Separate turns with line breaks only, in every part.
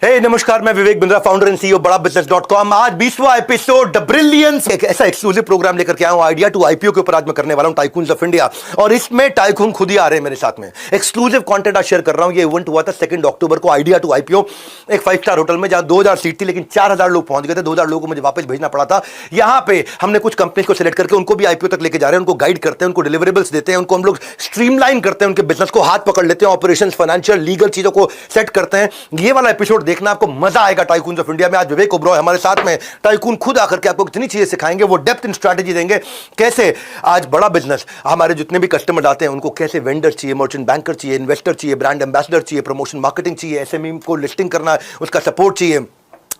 हे नमस्कार, मैं Vivek Bindra, founder and CEO बड़ा बिजनेस.com। आज 20वां एपिसोड द ब्रिलियंस, एक ऐसा एक्सक्लूसिव प्रोग्राम लेकर के आया हूं आइडिया टू आईपीओ के ऊपर। आज मैं करने वाला हूं टाइकून्स ऑफ इंडिया, और इसमें टाइकून खुद ही आ रहे हैं मेरे साथ में। एक्सक्लूसिव कंटेंट आज शेयर कर रहा हूं। ये इवेंट हुआ था 2 अक्टूबर को आइडिया टू आईपीओ, एक 5 स्टार होटल में, जहां 2000 सीट थी, लेकिन 4000 लोग पहुंच गए थे। 2000 लोगों को मुझे वापस भेजना पड़ा था। यहां पे हमने कुछ कंपनी को सिलेक्ट करके उनको भी आईपीओ तक लेके जा रहे हैं, उनको गाइड करते हैं, उनको डिलीवरेबल्स देते हैं, उनको हम लोग स्ट्रीमलाइन करते हैं, उनके बिजनेस को हाथ पकड़ लेते हैं, ऑपरेशन, फाइनेंशियल, लीगल चीजों को सेट करते हैं। ये वाला एपिसोड देखना, आपको मजा आएगा। टाइकून्स ऑफ इंडिया में आज विवेक ओबरॉय हमारे साथ में। टाइकून खुद आकर के आपको कितनी चीजें सिखाएंगे, वो डेप्थ इन स्ट्रैटेजी देंगे, कैसे आज बड़ा बिजनेस, हमारे जितने भी कस्टमर आते हैं उनको कैसे वेंडर चाहिए, मर्चेंट बैंकर चाहिए, इन्वेस्टर चाहिए, ब्रांड एम्बेसडर चाहिए, प्रमोशन मार्केटिंग चाहिए, एसएमई को लिस्टिंग करना, उसका सपोर्ट चाहिए।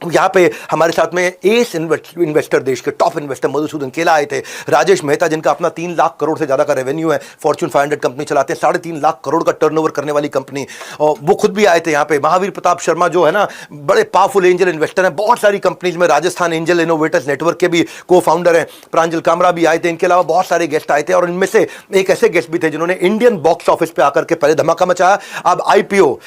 यहाँ पे हमारे साथ में एस इन्वेस्टर, देश के टॉप इन्वेस्टर मधुसूदन केला आए थे, राजेश मेहता जिनका अपना 3 लाख करोड़ से ज्यादा का रेवेन्यू है, फॉर्च्यून 500 कंपनी चलाते हैं, 3.5 लाख करोड़ का टर्नओवर करने वाली कंपनी, और वो खुद भी आए थे यहाँ पे। महावीर प्रताप शर्मा जो है ना, बड़े पावरफुल एंजल इन्वेस्टर हैं बहुत सारी कंपनीज में, राजस्थान एंजल इनोवेटर्स नेटवर्क के भी को फाउंडर हैं। प्रांजल कामरा भी आए थे। इनके अलावा बहुत सारे गेस्ट आए थे, और इनमें से एक ऐसे गेस्ट भी थे जिन्होंने इंडियन बॉक्स ऑफिस पे आकर के पहले धमाका मचाया। अब आईपीओ,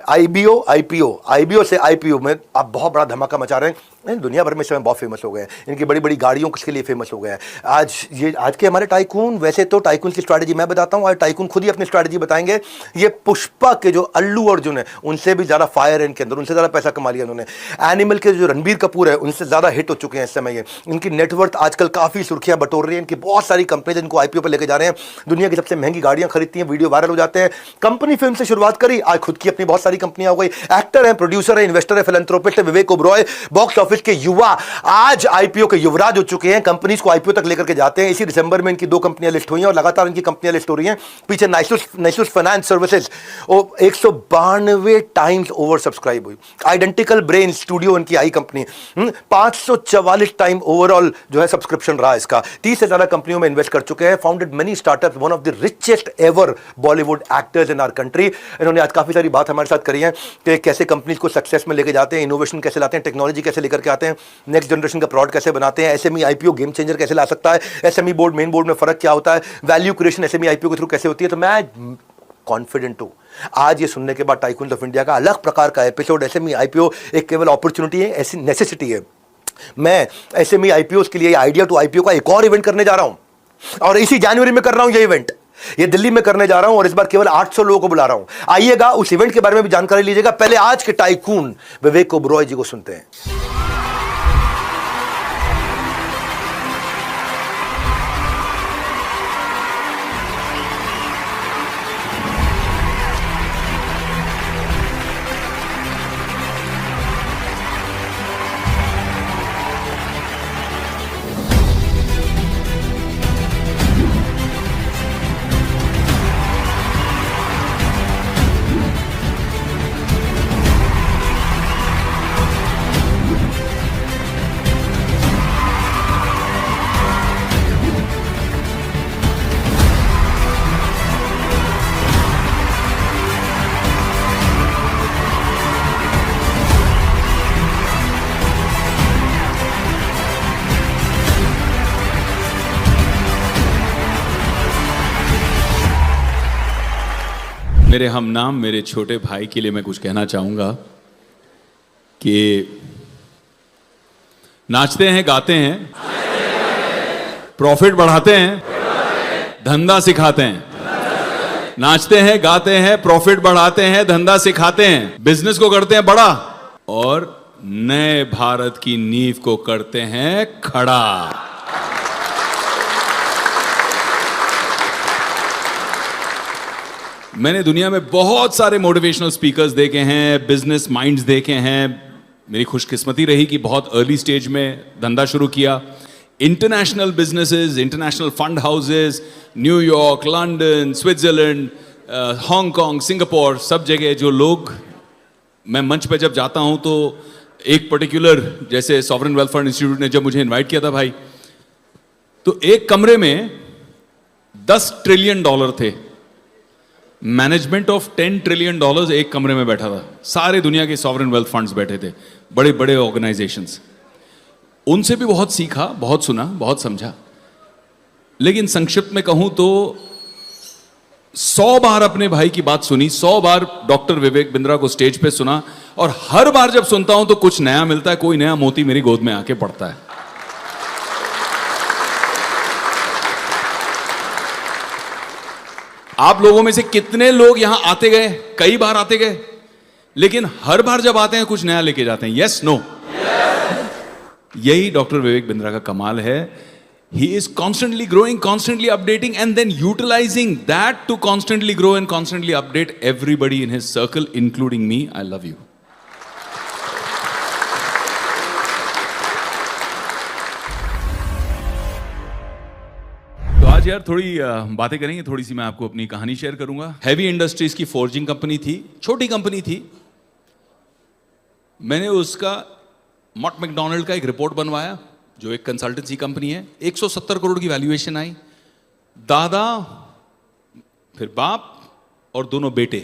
आईबीओ से आईपीओ में आप बहुत बड़ा धमाका मचा रहे हैं। दुनिया भर में समय बहुत फेमस हो गए हैं, इनकी बड़ी बड़ी गाड़ियों के लिए फेमस हो गए हैं। आज के हमारे टाइकून, वैसे तो टाइकून की स्ट्रैटेजी मैं बताता हूं, आज टाइकून खुद ही अपनी स्ट्रैटेजी बताएंगे। ये पुष्पा के जो अल्लू अर्जुन है, उनसे भी ज्यादा फायर है इनके अंदर, उनसे ज्यादा पैसा कमा लिया उन्होंने। एनिमल के जो रणबीर कपूर है, उनसे ज्यादा हिट हो चुके हैं इस समय। ये इनकी नेटवर्थ आजकल काफी सुर्खियां बटोर रही है। इनकी बहुत सारी कंपनी इनको आईपीओ पर लेकर जा रहे हैं, दुनिया की सबसे महंगी गाड़ियां खरीदती हैं, वीडियो वायरल हो जाते हैं। कंपनी फिल्म से शुरुआत करी, आज खुद की अपनी बहुत सारी कंपनियां हो गई। एक्टर है, प्रोड्यूसर है, इन्वेस्टर है, फिलैंथ्रोपिस्ट है विवेक ओबरॉय। बॉक्स ऑफिस के युवा आज आईपीओ के युवराज हो चुके हैं, कंपनीज को आईपीओ तक लेकर के जाते हैं। इसी दिसंबर में इनकी 2 कंपनियां लिस्ट हुई हैं, और लगातार इनकी कंपनियां लिस्ट हो रही हैं। पीछे नाइसुस finance services 192 times over subscribe हुई। आइडेंटिकल ब्रेन स्टूडियो इनकी आई कंपनी, 544 टाइम ओवरऑल जो है सब्सक्रिप्शन रहा इसका। 30 से ज्यादा कंपनियों में इन्वेस्ट कर चुके हैं। Founded many startups, one of the richest ever Bollywood actors in our country. इन्होंने आज काफी सारी बात हमारे साथ करी है कि कैसे कंपनीज को सक्सेस में लेके जाते हैं, इनोवेशन कैसे लाते हैं, टेक्नोलॉजी कैसे लेकर के आते हैं, नेक्स्ट जनरेशन का प्रोडक्ट कैसे बनाते हैं, एसएमई आईपीओ गेम चेंजर कैसे ला सकता है, एसएमई बोर्ड मेन बोर्ड में फर्क क्या होता है, वैल्यू क्रिएशन एसएमई आईपीओ के थ्रू कैसे होती है। तो मैं कॉन्फिडेंट हूं आज ये सुनने के बाद टाइकून्स ऑफ इंडिया का अलग प्रकार का एपिसोड। एसएमई आईपीओ एक केवल अपॉर्चुनिटी है, ऐसी नेसेसिटी है। मैं एसएमई आईपीओ के लिए आइडिया टू आईपीओ का एक और इवेंट करने जा रहा हूं, और इसी जनवरी में कर रहा हूं ये इवेंट। ये दिल्ली में करने जा रहा हूं, और इस बार केवल 800 लोगों को बुला रहा हूं। आइएगा, उस इवेंट के बारे में भी जानकारी लीजिएगा। पहले आज के टाइकून विवेक ओबरॉय जी को सुनते हैं।
मेरे हमनाम, मेरे छोटे भाई के लिए मैं कुछ कहना चाहूंगा कि नाचते हैं, गाते हैं, प्रॉफिट बढ़ाते हैं, धंधा सिखाते हैं। नाचते हैं, गाते हैं, प्रॉफिट बढ़ाते हैं, धंधा सिखाते हैं, बिजनेस को करते हैं बड़ा, और नए भारत की नींव को करते हैं खड़ा। मैंने दुनिया में बहुत सारे मोटिवेशनल स्पीकर्स देखे हैं, बिजनेस माइंड्स देखे हैं। मेरी खुशकिस्मती रही कि बहुत अर्ली स्टेज में धंधा शुरू किया। International businesses, international fund houses, New York, London, Switzerland, Hong Kong, Singapore, सब जगह जो लोग, मैं मंच पे जब जाता हूं तो एक पर्टिकुलर, जैसे सॉवरेन वेल्थ फंड इंस्टीट्यूट ने जब मुझे इन्वाइट किया था भाई, तो एक कमरे में $10 ट्रिलियन थे। मैनेजमेंट ऑफ $10 ट्रिलियन एक कमरे में बैठा था। सारे दुनिया के सॉवरेन वेल्थ फंड्स बैठे थे, बड़े बड़े ऑर्गेनाइजेशंस। उनसे भी बहुत सीखा, बहुत सुना, बहुत समझा। लेकिन संक्षिप्त में कहूं तो 100 बार अपने भाई की बात सुनी, 100 बार डॉक्टर विवेक बिंद्रा को स्टेज पे सुना, और हर बार जब सुनता हूं तो कुछ नया मिलता है, कोई नया मोती मेरी गोद में आके पड़ता है। आप लोगों में से कितने लोग यहां आते गए, कई बार आते गए, लेकिन हर बार जब आते हैं कुछ नया लेके जाते हैं? Yes, no? यही डॉक्टर विवेक बिंद्रा का कमाल है। He is constantly growing, constantly updating, and then utilizing that to constantly grow and constantly update everybody in his circle, including me. I love you. तो आज यार थोड़ी बातें करेंगे, थोड़ी सी मैं आपको अपनी कहानी शेयर करूंगा। हैवी इंडस्ट्रीज की फोर्जिंग कंपनी थी, छोटी कंपनी थी। मैंने उसका मॉट मैकडोनल्ड का एक रिपोर्ट बनवाया, जो एक कंसल्टेंसी कंपनी है। 170 करोड़ की वैल्यूएशन आई। दादा, फिर बाप और दोनों बेटे,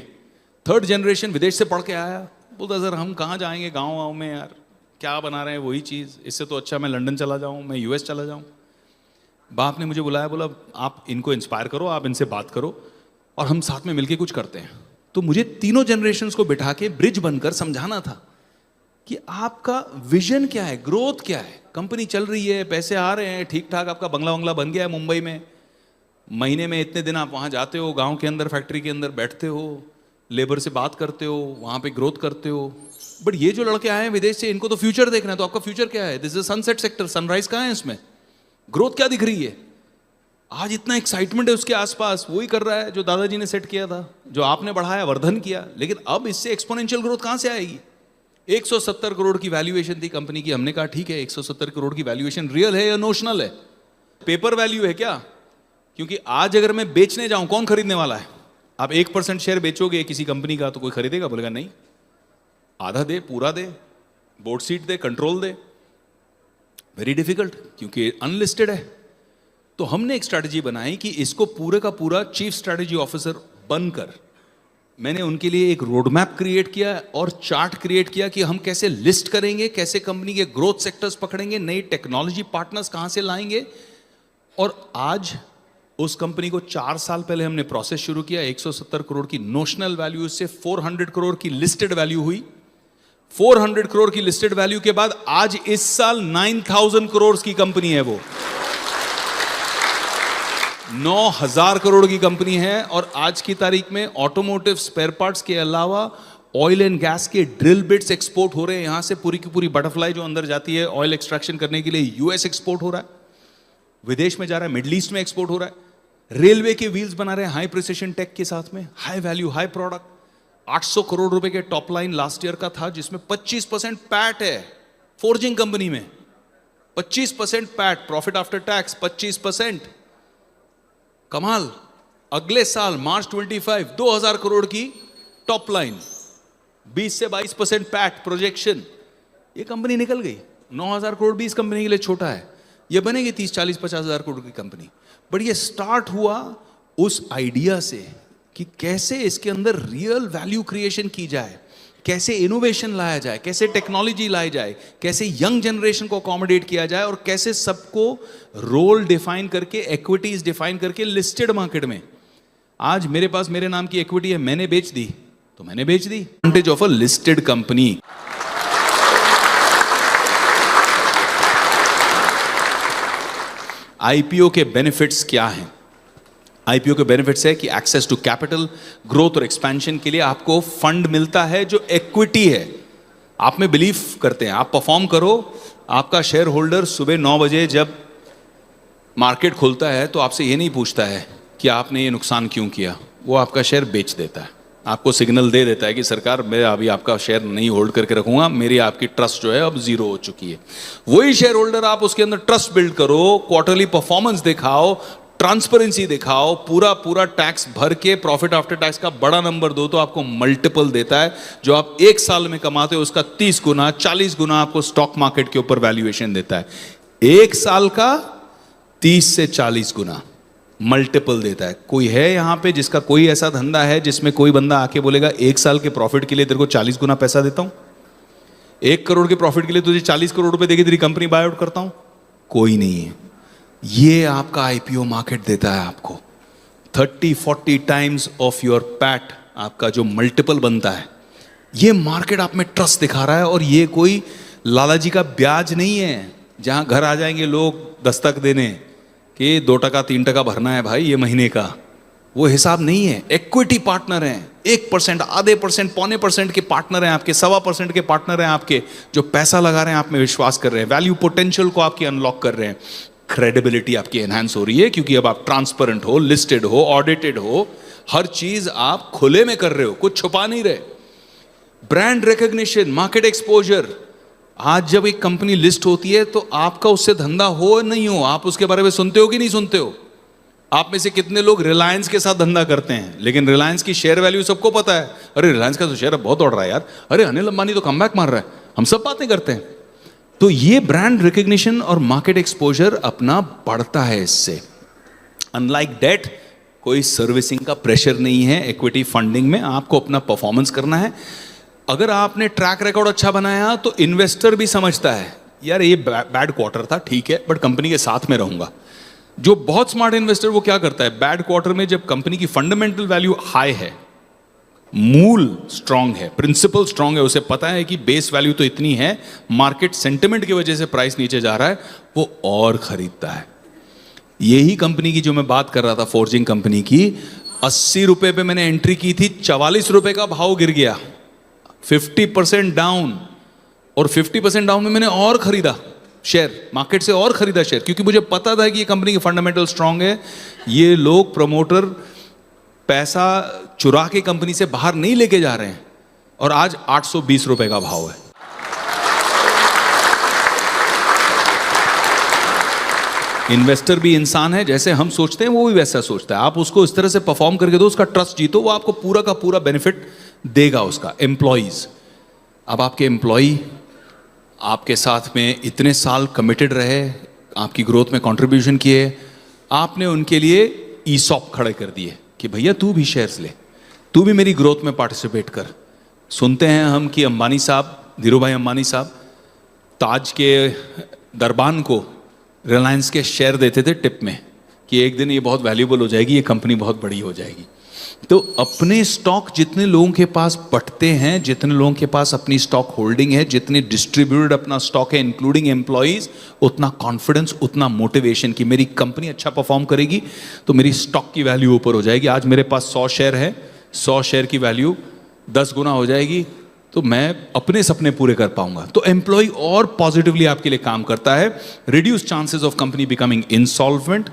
थर्ड जनरेशन विदेश से पढ़ के आया। बोलता सर हम कहाँ जाएंगे गांव में यार, क्या बना रहे हैं वही चीज़, इससे तो अच्छा मैं लंदन चला जाऊं, मैं यूएस चला जाऊं। बाप ने मुझे बुलाया, बोला आप इनको इंस्पायर करो, आप इनसे बात करो और हम साथ में मिलके कुछ करते हैं। तो मुझे तीनों जनरेशन्स को बिठा के ब्रिज बनकर समझाना था कि आपका विजन क्या है, ग्रोथ क्या है। कंपनी चल रही है, पैसे आ रहे हैं ठीक ठाक, आपका बंगला बंगला बन गया है मुंबई में, महीने में इतने दिन आप वहाँ जाते हो, गांव के अंदर फैक्ट्री के अंदर बैठते हो, लेबर से बात करते हो, वहाँ पे ग्रोथ करते हो। बट ये जो लड़के आए हैं विदेश से, इनको तो फ्यूचर देखना है। तो आपका फ्यूचर क्या है? This is sunset sector, sunrise कहाँ है इसमें, ग्रोथ क्या दिख रही है? आज इतना एक्साइटमेंट है उसके आसपास, वही कर रहा है जो दादाजी ने सेट किया था, जो आपने बढ़ाया, वर्धन किया। लेकिन अब इससे एक्सपोनेंशियल ग्रोथ कहाँ से आएगी? 170 करोड़ की वैल्यूएशन थी कंपनी की। हमने कहा ठीक है, 170 करोड़ की वैल्यूएशन रियल है या नोशनल है, पेपर वैल्यू है क्या? क्योंकि आज अगर मैं बेचने जाऊं, कौन खरीदने वाला है? आप 1% शेयर बेचोगे किसी कंपनी का तो कोई खरीदेगा? बोलेगा नहीं। आधा दे, पूरा दे, बोर्ड सीट दे, कंट्रोल दे, वेरी डिफिकल्ट, क्योंकि अनलिस्टेड है। तो हमने एक स्ट्रैटेजी बनाई कि इसको पूरे का पूरा चीफ स्ट्रैटेजी ऑफिसर बनकर मैंने उनके लिए एक रोड मैप क्रिएट किया और चार्ट क्रिएट किया कि हम कैसे लिस्ट करेंगे, कैसे कंपनी के ग्रोथ सेक्टर्स पकड़ेंगे, नई टेक्नोलॉजी पार्टनर्स कहां से लाएंगे। और आज उस कंपनी को 4 साल पहले हमने प्रोसेस शुरू किया। 170 करोड़ की नोशनल वैल्यू से 400 करोड़ की लिस्टेड वैल्यू हुई। 400 करोड़ की लिस्टेड वैल्यू के बाद आज इस साल 9000 करोड़ की कंपनी है वो। 9000 करोड़ की कंपनी है। और आज की तारीख में ऑटोमोटिव स्पेयर पार्ट्स के अलावा ऑयल एंड गैस के ड्रिल बिट्स एक्सपोर्ट हो रहे हैं। यहां से पूरी की पूरी बटरफ्लाई जो अंदर जाती है ऑयल एक्सट्रैक्शन करने के लिए, यूएस एक्सपोर्ट हो रहा है, विदेश में जा रहा है, मिडिल ईस्ट में एक्सपोर्ट हो रहा है। रेलवे के व्हील्स बना रहे हैं हाई प्रिसिशन टेक के साथ में, high value, high product. 800 crore रुपए के टॉप लाइन लास्ट ईयर का था, जिसमें 25% पैट है। फोर्जिंग कंपनी में 25% पैट, प्रॉफिट आफ्टर टैक्स 25%। कमाल। अगले साल मार्च 25 2000 करोड़ की टॉप लाइन, 20 से 22% पैट प्रोजेक्शन। ये कंपनी निकल गई। 9000 करोड़ भी इस कंपनी के लिए छोटा है, ये बनेगी 30, 40, 50 हजार करोड़ की कंपनी। बट ये स्टार्ट हुआ उस आइडिया से कि कैसे इसके अंदर रियल वैल्यू क्रिएशन की जाए, कैसे इनोवेशन लाया जाए, कैसे टेक्नोलॉजी लाई जाए, कैसे यंग जनरेशन को अकोमोडेट किया जाए, और कैसे सबको रोल डिफाइन करके, इक्विटीज डिफाइन करके लिस्टेड मार्केट में। आज मेरे पास मेरे नाम की इक्विटी है, मैंने बेच दी तो मैंने बेच दी। Advantage of a listed company. IPO के बेनिफिट्स क्या हैं? आईपीओ के बेनिफिट्स है कि एक्सेस टू कैपिटल, ग्रोथ और एक्सपेंशन के लिए आपको फंड मिलता है जो इक्विटी है। आप में बिलीव करते हैं, आप परफॉर्म करो, आपका शेयर होल्डर सुबह 9 बजे जब मार्केट खुलता है तो आपसे ये नहीं पूछता है कि आपने ये नुकसान क्यों किया, वो आपका शेयर बेच देता है, आपको सिग्नल दे देता है कि सरकार मैं अभी आपका शेयर नहीं होल्ड करके रखूंगा, मेरी आपकी ट्रस्ट जो है अब जीरो हो चुकी है। वही शेयर होल्डर आप उसके अंदर ट्रस्ट बिल्ड करो, क्वार्टरली परफॉर्मेंस दिखाओ, ट्रांसपेरेंसी दिखाओ, पूरा टैक्स भर के प्रॉफिट आफ्टर टैक्स का बड़ा नंबर दो, तो आपको मल्टीपल देता है। जो आप 1 साल में कमाते हो उसका 30 गुना, 40 गुना आपको स्टॉक मार्केट के ऊपर वैल्यूएशन देता है। 1 साल का 30 से 40 गुना मल्टीपल देता है। कोई है यहां पे जिसका कोई ऐसा धंधा है जिसमें कोई बंदा आके बोलेगा 1 साल के प्रॉफिट के लिए तेरे को 40 गुना पैसा देता हूं, 1 करोड़ के प्रॉफिट के लिए तुझे 40 करोड़ रुपए देके तेरी कंपनी बाय आउट करता हूं? कोई नहीं है। ये आपका आईपीओ मार्केट देता है आपको। 30-40 टाइम्स ऑफ योर पैट आपका जो मल्टीपल बनता है, ये मार्केट आप में ट्रस्ट दिखा रहा है। और ये कोई लाला जी का ब्याज नहीं है जहां घर आ जाएंगे लोग दस्तक देने कि 2% 3% भरना है भाई ये महीने का, वो हिसाब नहीं है। इक्विटी पार्टनर हैं, 1%, आधे %, पौने % के पार्टनर हैं आपके, 1.25% के पार्टनर हैं आपके, जो पैसा लगा रहे हैं, आप में विश्वास कर रहे हैं, वैल्यू पोटेंशियल को आपकी अनलॉक कर रहे हैं। क्रेडिबिलिटी आपकी एनहांस हो रही है क्योंकि अब आप ट्रांसपेरेंट हो, लिस्टेड हो, ऑडिटेड हो, हर चीज आप खुले में कर रहे हो, कुछ छुपा नहीं रहे। Brand recognition, market exposure. आज जब एक कंपनी लिस्ट होती है तो आपका उससे धंधा हो नहीं हो, आप उसके बारे में सुनते हो कि नहीं सुनते हो? आप में से कितने लोग रिलायंस के साथ धंधा करते हैं, लेकिन रिलायंस की शेयर वैल्यू सबको पता है, अरे रिलायंस का तो शेयर बहुत उड़ रहा है यार, अरे अनिल अंबानी तो कमबैक मार रहा है, हम सब बातें करते हैं। तो ये ब्रांड रिकॉग्निशन और मार्केट एक्सपोजर अपना बढ़ता है इससे। अनलाइक डेट, कोई सर्विसिंग का प्रेशर नहीं है। इक्विटी फंडिंग में आपको अपना परफॉर्मेंस करना है। अगर आपने ट्रैक रिकॉर्ड अच्छा बनाया तो इन्वेस्टर भी समझता है यार ये बैड क्वार्टर था, ठीक है, बट कंपनी के साथ में रहूंगा। जो बहुत स्मार्ट इन्वेस्टर वो क्या करता है, बैड क्वार्टर में जब कंपनी की फंडामेंटल वैल्यू हाई है, मूल स्ट्रांग है, प्रिंसिपल स्ट्रांग है, उसे पता है कि बेस वैल्यू तो इतनी है, मार्केट सेंटिमेंट की वजह से प्राइस नीचे जा रहा है, वो और खरीदता है। यही कंपनी की जो मैं बात कर रहा था, फोर्जिंग कंपनी की, 80 रुपए पे मैंने एंट्री की थी, 44 रुपए का भाव गिर गया, 50% डाउन, और 50% डाउन में मैंने और खरीदा शेयर, मार्केट से और खरीदा शेयर, क्योंकि मुझे पता था कि ये कंपनी की फंडामेंटल स्ट्रांग है। ये लोग प्रमोटर पैसा चुरा के कंपनी से बाहर नहीं लेके जा रहे हैं, और आज 820 रुपए का भाव है। इन्वेस्टर भी इंसान है, जैसे हम सोचते हैं वो भी वैसा सोचता है। आप उसको इस तरह से परफॉर्म करके दो, उसका ट्रस्ट जीतो, वो आपको पूरा का पूरा बेनिफिट देगा उसका। एम्प्लॉइज, अब आपके एम्प्लॉय आपके साथ में इतने साल कमिटेड रहे, आपकी ग्रोथ में कंट्रीब्यूशन किए, आपने उनके लिए ईसॉप खड़े कर दिए कि भैया तू भी शेयर्स ले, तू भी मेरी ग्रोथ में पार्टिसिपेट कर। सुनते हैं हम कि अंबानी साहब, धीरू भाई अंबानी साहब, ताज के दरबान को रिलायंस के शेयर देते थे टिप में कि एक दिन ये बहुत वैल्यूबल हो जाएगी, ये कंपनी बहुत बड़ी हो जाएगी। तो अपने स्टॉक जितने लोगों के पास बंटते हैं, जितने लोगों के पास अपनी स्टॉक होल्डिंग है, जितने डिस्ट्रीब्यूटेड अपना स्टॉक है इंक्लूडिंग एम्प्लॉइज, उतना कॉन्फिडेंस, उतना मोटिवेशन कि मेरी कंपनी अच्छा परफॉर्म करेगी तो मेरी स्टॉक की वैल्यू ऊपर हो जाएगी। आज मेरे पास 100 शेयर है, 100 शेयर की वैल्यू 10 गुना हो जाएगी, तो मैं अपने सपने पूरे कर पाऊंगा। तो एम्प्लॉय और पॉजिटिवली आपके लिए काम करता है। Reduce chances of company becoming insolvent.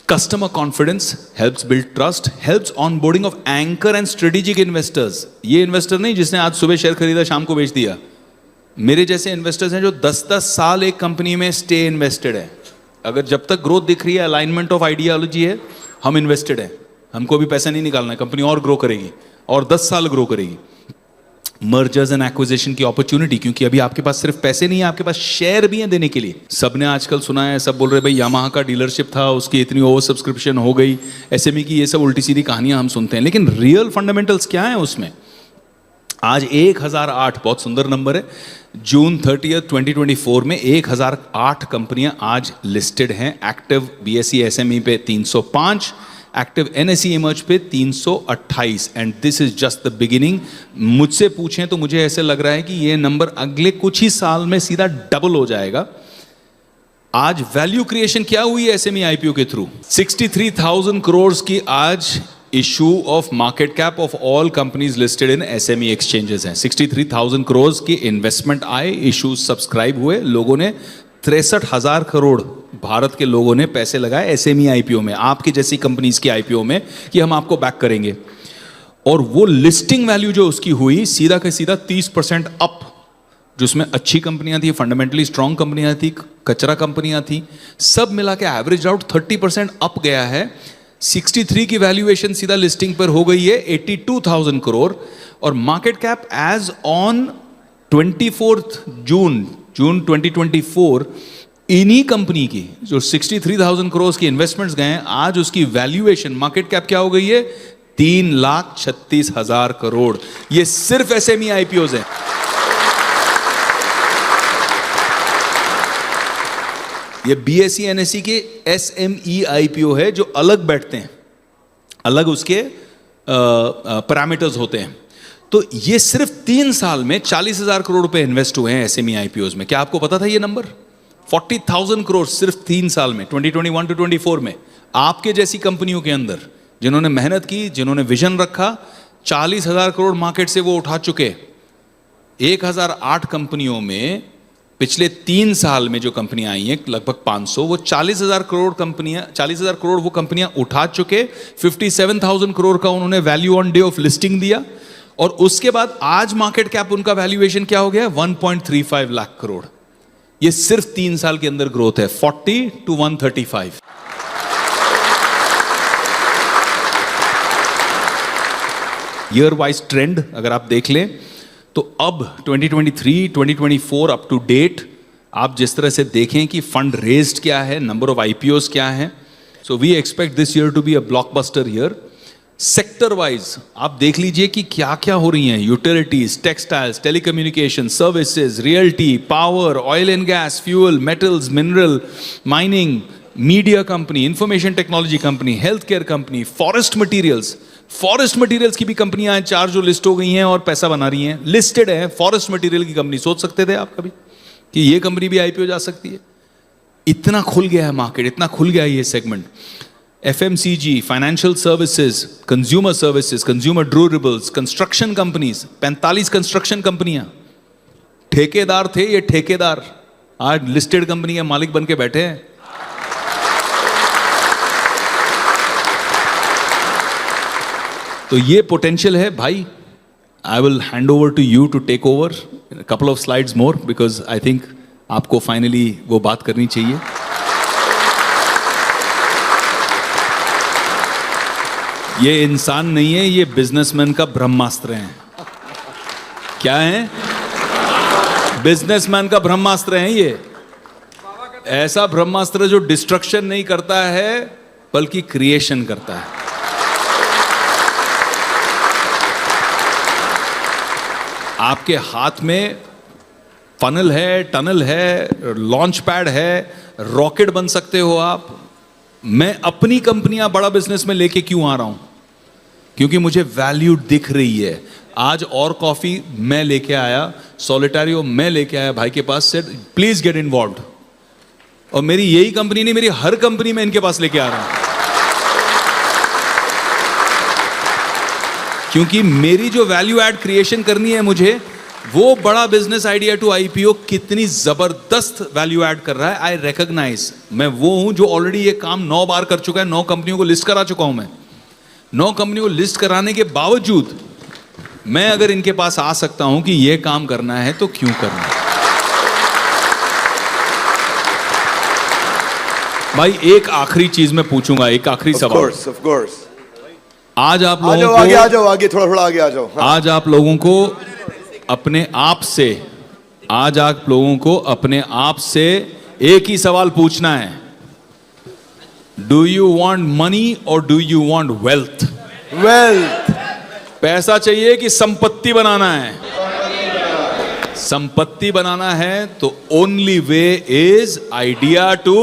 Customer confidence helps build trust, helps onboarding of anchor and strategic investors. ये इन्वेस्टर नहीं जिसने आज सुबह शेयर खरीदा शाम को बेच दिया। मेरे जैसे इन्वेस्टर्स हैं जो 10-10 साल एक कंपनी में स्टे इन्वेस्टेड है। अगर जब तक ग्रोथ दिख रही है, अलाइनमेंट ऑफ आइडियोलॉजी है, हम इन्वेस्टेड हैं, हमको भी पैसा नहीं निकालना है, कंपनी और ग्रो करेगी और 10 साल ग्रो करेगी। मर्जर्स एंड एक्विजिशन की अपॉर्चुनिटी, क्योंकि अभी आपके पास सिर्फ पैसे नहीं है, आपके पास शेयर भी हैं देने के लिए। सबने आजकल सुना है, सब बोल रहे भाई यामाहा का डीलरशिप था, उसकी इतनी ओवर सब्सक्रिप्शन हो गई, एसएमई की, ये सब उल्टी सीधी कहानियां हम सुनते हैं, लेकिन रियल फंडामेंटल्स क्या है उसमें? आज 1008 बहुत सुंदर नंबर है। जून 30, 2024 में 1008 कंपनियां आज लिस्टेड हैं। एक्टिव बीएसई एसएमई पे 305, एक्टिव एनएसई इमर्ज पे 328, and this is just the beginning. मुझसे पूछें तो मुझे ऐसे लग रहा है कि ये नंबर अगले कुछ ही साल में सीधा डबल हो जाएगा। आज वैल्यू क्रिएशन क्या हुई है एसएमई आईपीओ के थ्रू? 63,000 करोड़ की आज issue of market cap of all companies listed in SME exchanges हैं। 63,000 करोड़ की इन्वेस्टमेंट आए, इशूज सब्सक्राइब हुए, लोगों ने 63,000 करोड़ भारत के लोगों ने पैसे लगाए एसएमई आईपीओ में, आपकी जैसी कंपनीज की आईपीओ में, कि हम आपको बैक करेंगे। और वो लिस्टिंग वैल्यू जो उसकी हुई सीधा का सीधा 30% अप, जिसमें अच्छी कंपनियां थी, फंडामेंटली स्ट्रांग कंपनियां थी, कचरा कंपनियां थी, सब मिला के एवरेज आउट 30% अप गया है। 63 की वैल्यूएशन सीधा लिस्टिंग पर हो गई है 82,000 करोड़, और मार्केट कैप एज ऑन 24 जून 2024 इन्हीं कंपनी की जो 63,000 करोड़ की इन्वेस्टमेंट्स गए हैं, आज उसकी वैल्यूएशन मार्केट कैप क्या हो गई है? 3,36,000 करोड़। ये सिर्फ एसएमई आईपीओज हैं। ये बीएसई एनएसई के एसएमई आईपीओ है जो अलग बैठते हैं। अलग उसके पैरामीटर्स होते हैं। तो ये सिर्फ 3 साल में 40,000 करोड़ रुपए इन्वेस्ट हुए हैं एसएमई आईपीओज में। क्या आपको पता था ये नंबर? 40,000 करोड़ सिर्फ 3 साल में, 2021 to 24 में। आपके जैसी कंपनियों के अंदर जिन्होंने मेहनत की, जिन्होंने विजन रखा, 40,000 करोड़ मार्केट से वो उठा चुके। 1008 कंपनियों में पिछले 3 साल में जो कंपनियां आई हैं लगभग 500, वो 40,000 करोड़ कंपनियां, 40,000 करोड़ वो कंपनियां उठा चुके। 57,000 करोड़ का उन्होंने value on day of listing दिया, और उसके बाद आज मार्केट कैप उनका वैल्यूएशन क्या हो गया? 1.35 लाख करोड़। ये सिर्फ 3 साल के अंदर ग्रोथ है, 40 to 135। ईयर वाइज ट्रेंड अगर आप देख लें तो अब 2023, 2024 अप टू डेट आप जिस तरह से देखें कि फंड रेज्ड क्या है, नंबर ऑफ आईपीओस क्या है, so we expect this year to be a blockbuster year. Sector wise आप देख लीजिए कि क्या क्या हो रही हैं। Utilities, textiles, telecommunication, services, realty, power, oil and gas, fuel, metals, mineral, mining, media company, information technology company, health care company, forest materials की भी कंपनियां हैं 4 जो लिस्ट हो गई हैं और पैसा बना रही हैं, लिस्टेड है फॉरेस्ट मटेरियल की कंपनी। सोच सकते थे आप कभी कि ये कंपनी भी आईपीओ जा सकती है? इतना खुल गया है मार्केट, इतना खुल गया है ये segment. FMCG, financial services, consumer durables, construction companies, 45 construction कंपनियां। ठेकेदार थे ये ठेकेदार, आज लिस्टेड कंपनी के मालिक बन के बैठे हैं। तो ये पोटेंशियल है भाई। I will hand over to you to take over couple of slides more, because I think आपको फाइनली वो बात करनी चाहिए। ये इंसान नहीं है, ये बिजनेसमैन का ब्रह्मास्त्र है। क्या है? बिजनेसमैन का ब्रह्मास्त्र है ये। ऐसा ब्रह्मास्त्र जो डिस्ट्रक्शन नहीं करता है बल्कि क्रिएशन करता है। आपके हाथ में फनल है, टनल है, लॉन्च पैड है, रॉकेट बन सकते हो आप। मैं अपनी कंपनियां बड़ा बिजनेस में लेके क्यों आ रहा हूं? क्योंकि मुझे वैल्यू दिख रही है। आज और कॉफी मैं लेके आया, सोलिटारियो मैं लेके आया भाई के पास, सेड प्लीज गेट इन्वॉल्व्ड। और मेरी यही कंपनी नहीं, मेरी हर कंपनी में इनके पास लेके आ रहा हूं, क्योंकि मेरी जो वैल्यू ऐड क्रिएशन करनी है मुझे, वो बड़ा बिजनेस आइडिया टू आईपीओ कितनी जबरदस्त वैल्यू ऐड कर रहा है, आई रिकॉग्नाइज। मैं वो हूं जो ऑलरेडी ये काम 9 बार कर चुका है, 9 कंपनियों को लिस्ट करा चुका हूं मैं। 9 कंपनियों को लिस्ट कराने के बावजूद मैं अगर इनके पास आ सकता हूं कि ये काम करना है तो क्यों करना है? भाई एक आखिरी चीज मैं पूछूंगा, एक आखिरी सवाल।
Of course.
आज आप लोगों को
आगे आ जाओ, आगे थोड़ा आगे आ जाओ। हाँ।
आज आप लोगों को अपने आप से, आज आप लोगों को अपने आप से एक ही सवाल पूछना है, डू यू वांट मनी और do you want wealth?
Wealth.
पैसा चाहिए कि संपत्ति बनाना है? संपत्ति बनाना है तो only way is idea to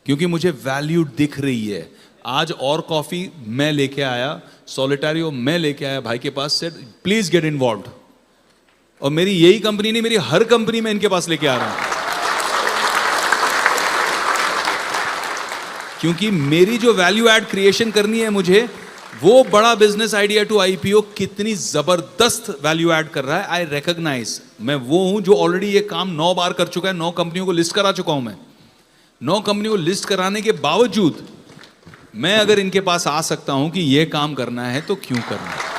क्योंकि मुझे वैल्यू दिख रही है। आज और कॉफी मैं लेके आया, सोलिटारियो मैं लेके आया भाई के पास, सेड प्लीज गेट इन्वॉल्व्ड। और मेरी यही कंपनी नहीं, मेरी हर कंपनी में इनके पास लेके आ रहा हूं, क्योंकि मेरी जो वैल्यू ऐड क्रिएशन करनी है मुझे, वो बड़ा बिजनेस आइडिया टू आईपीओ कितनी जबरदस्त वैल्यू ऐड कर रहा है, आई रिकॉग्नाइज। मैं वो हूं जो ऑलरेडी ये काम 9 बार कर चुका है, 9 कंपनियों को लिस्ट करा चुका हूं मैं। 9 कंपनियों को लिस्ट कराने के बावजूद मैं अगर इनके पास आ सकता हूं कि ये काम करना है तो क्यों करना है?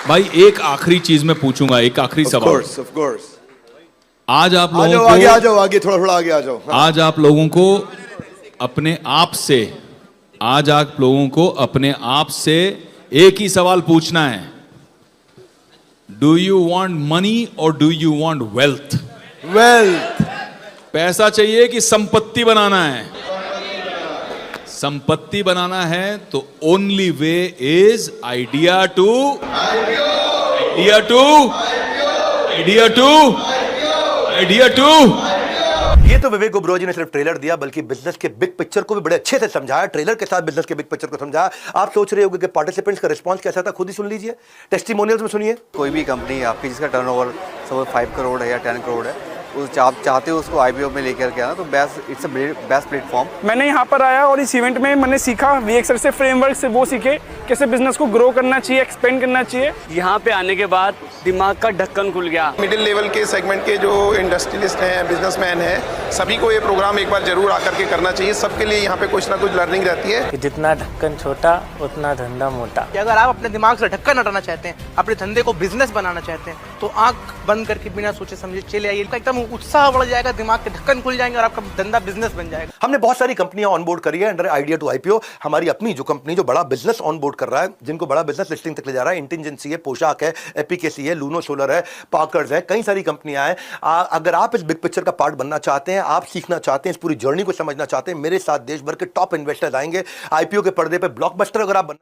भाई एक आखिरी चीज मैं पूछूंगा, एक आखिरी सवाल।
Of course.
आज आप लोगों को
आगे आ जाओ, आगे थोड़ा आगे आ जाओ। हाँ।
आज आप लोगों को अपने आप से, आज आप लोगों को अपने आप से एक ही सवाल पूछना है, डू यू वांट मनी और do you want wealth?
Wealth.
पैसा चाहिए कि संपत्ति बनाना है? संपत्ति बनाना है तो only way is idea to idea to, idea to, idea to.
ये तो विवेक ओबरॉय जी ने सिर्फ ट्रेलर दिया, बल्कि बिजनेस के बिग पिक्चर को भी बड़े अच्छे से समझाया। ट्रेलर के साथ बिजनेस के बिग पिक्चर को समझाया। आप सोच रहे होंगे कि पार्टिसिपेंट्स का रिस्पांस कैसा था, खुद ही सुन लीजिए, टेस्टिमोनियल्स में सुनिए।
कोई भी कंपनी आपकी जिसका टर्नओवर सपोज 5 करोड़ है या 10 करोड़ है, उस आप चाहते हो उसको आईपीओ में लेकर के आना, तो best it's a best platform.
मैंने यहाँ पर आया और इस इवेंट में मैंने सीखा वीएक्सएल से फ्रेमवर्क से, वो सीखे कैसे बिजनेस को ग्रो करना चाहिए, एक्सपेंड करना चाहिए।
यहाँ पे आने के बाद दिमाग का ढक्कन खुल गया।
मिडिल लेवल के सेगमेंट के जो इंडस्ट्रियलिस्ट हैं, बिजनेसमैन हैं, सभी को ये प्रोग्राम एक बार जरूर आकर के करना चाहिए। सबके लिए यहाँ पे कुछ ना कुछ लर्निंग रहती है।
कि जितना ढक्कन छोटा उतना धंधा मोटा।
कि अगर आप अपने दिमाग से ढक्कन हटाना चाहते हैं, अपने धंधे को बिजनेस बनाना चाहते हैं, तो आंख बंद करके बिना सोचे समझे चले आइए। एकदम उत्साह बढ़ जाएगा, दिमाग के ढक्कन खुल जाएंगे और आपका धंधा बिजनेस बन जाएगा।
हमने बहुत सारी कंपनियां ऑनबोर्ड करी है अंडर आइडिया टू आईपीओ। हमारी अपनी जो कंपनी जो बड़ा बिजनेस ऑनबोर्ड कर रहा है, जिनको बड़ा बिजनेस लिस्टिंग तक ले जा रहा है, इंटेंजेंसी है, पोशाक है, एपीकेसी है, लूनो सोलर है, पार्कर्स है, कई सारी कंपनियां हैं। अगर आप इस बिग पिक्चर का पार्ट बनना चाहते हैं, आप सीखना चाहते हैं, इस पूरी जर्नी को समझना चाहते हैं, मेरे साथ देश भर के टॉप इन्वेस्टर्स आएंगे आईपीओ के पर्दे पे। ब्लॉकबस्टर अगर आप